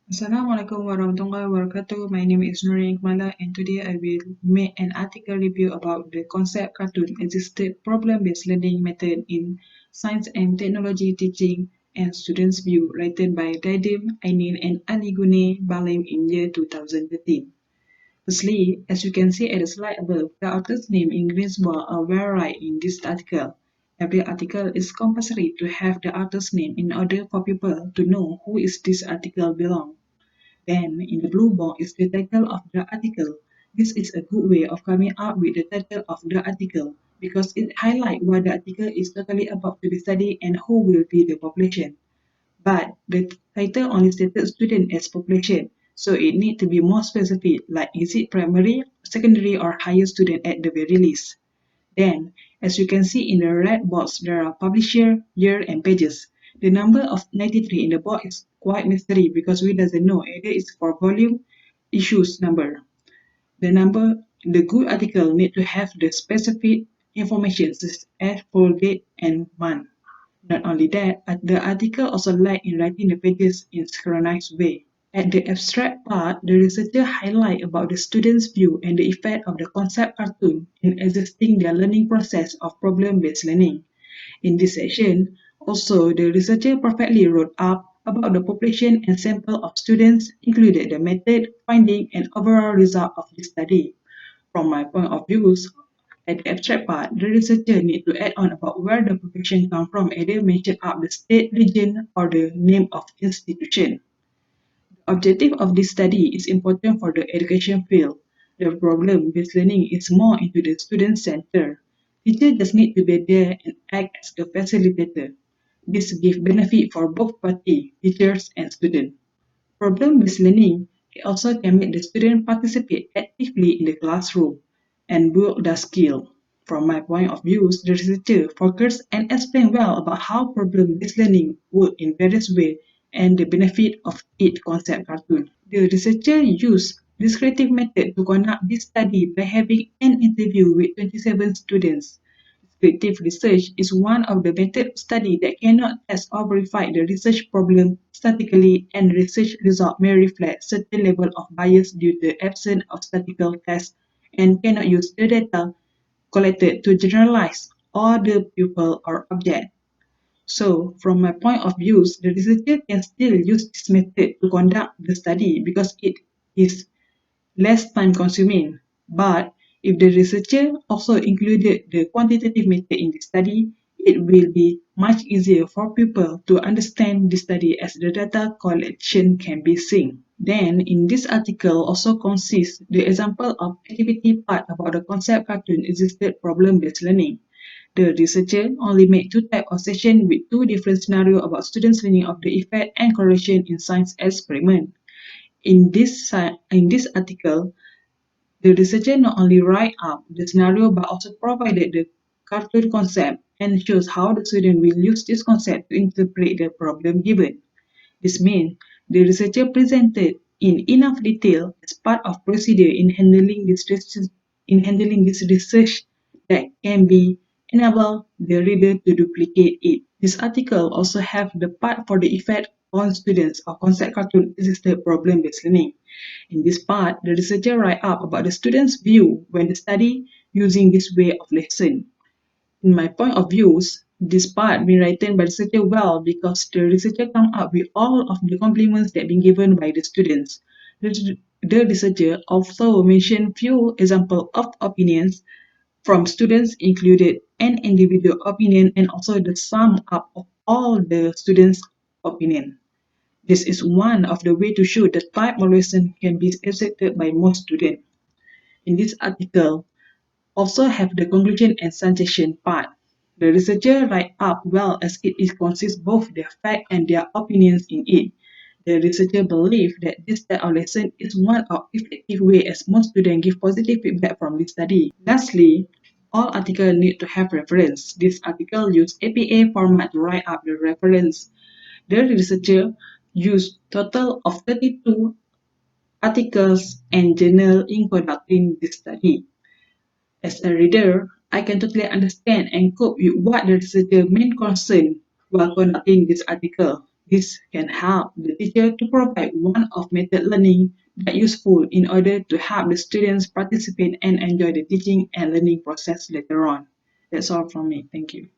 Assalamualaikum warahmatullahi wabarakatuh. My name is Nuri Ikmala and today I will make an article review about the concept cartoon existed problem-based learning method in science and technology teaching and students view written by Dadim, Ainil and Ali Gune Balim in year 2013. Firstly, as you can see at the slide above, the author's name in green bar are well right in this article. Every article is compulsory to have the author's name in order for people to know who is this article belong. Then, in the blue box is the title of the article. This is a good way of coming up with the title of the article because it highlights what the article is totally about to be studied and who will be the population. But the title only stated student as population, so it need to be more specific, like is it primary, secondary, or higher student at the very least. Then, as you can see in the red box, there are publisher, year, and pages. The number of 93 in the box is quite mystery because we doesn't know either it's for volume, issues number. The good article need to have the specific information such as full date and month. Not only that, the article also like in writing the pages in synchronized way. At the abstract part, the researcher highlight about the students' view and the effect of the concept cartoon in assisting their learning process of problem-based learning. In this section, also the researcher perfectly wrote up about the population and sample of students, included the method, finding, and overall result of the study. From my point of view, at the abstract part, the researcher need to add on about where the population come from, either mention up the state, region, or the name of institution. Objective of this study is important for the education field. The problem-based learning is more into the student center. Teacher just need to be there and act as the facilitator. This gives benefit for both parties, teachers and students. Problem-based learning also can make the student participate actively in the classroom and build the skill. From my point of view, the researcher focus and explain well about how problem-based learning work in various ways and the benefit of each concept cartoon. The researcher used descriptive method to conduct this study by having an interview with 27 students. Descriptive research is one of the methods of study that cannot test or verify the research problem statically, and research results may reflect certain level of bias due to the absence of statistical tests and cannot use the data collected to generalize all the pupil or object. So, from my point of view, the researcher can still use this method to conduct the study because it is less time consuming. But if the researcher also included the quantitative method in the study, it will be much easier for people to understand the study as the data collection can be synced. Then, in this article also consists the example of activity part about the concept cartoon existed problem-based learning. The researcher only made two types of sessions with two different scenarios about students learning of the effect and correlation in science experiment. In this article, the researcher not only write up the scenario but also provided the cartoon concept and shows how the student will use this concept to interpret the problem given. This means the researcher presented in enough detail as part of procedure in handling this research that can be enable the reader to duplicate it. This article also have the part for the effect on students of concept cartoon assisted problem-based learning. In this part, the researcher write up about the students' view when they study using this way of lesson. In my point of views, this part been written by the researcher well because the researcher come up with all of the compliments that been given by the students. The researcher also mentioned few examples of opinions from students included an individual opinion and also the sum up of all the students' opinion. This is one of the way to show the type of lesson can be accepted by most students. In this article, also have the conclusion and suggestion part. The researcher write up well as it is consists both their fact and their opinions in it. The researcher believe that this type of lesson is one of effective way as most students give positive feedback from this study. Lastly, all articles need to have reference. This article use APA format to write up the reference. The researcher used total of 32 articles and journal in conducting this study. As a reader, I can totally understand and cope with what the researcher main concern while conducting this article. This can help the teacher to provide one of method learning that useful in order to help the students participate and enjoy the teaching and learning process later on. That's all from me. Thank you.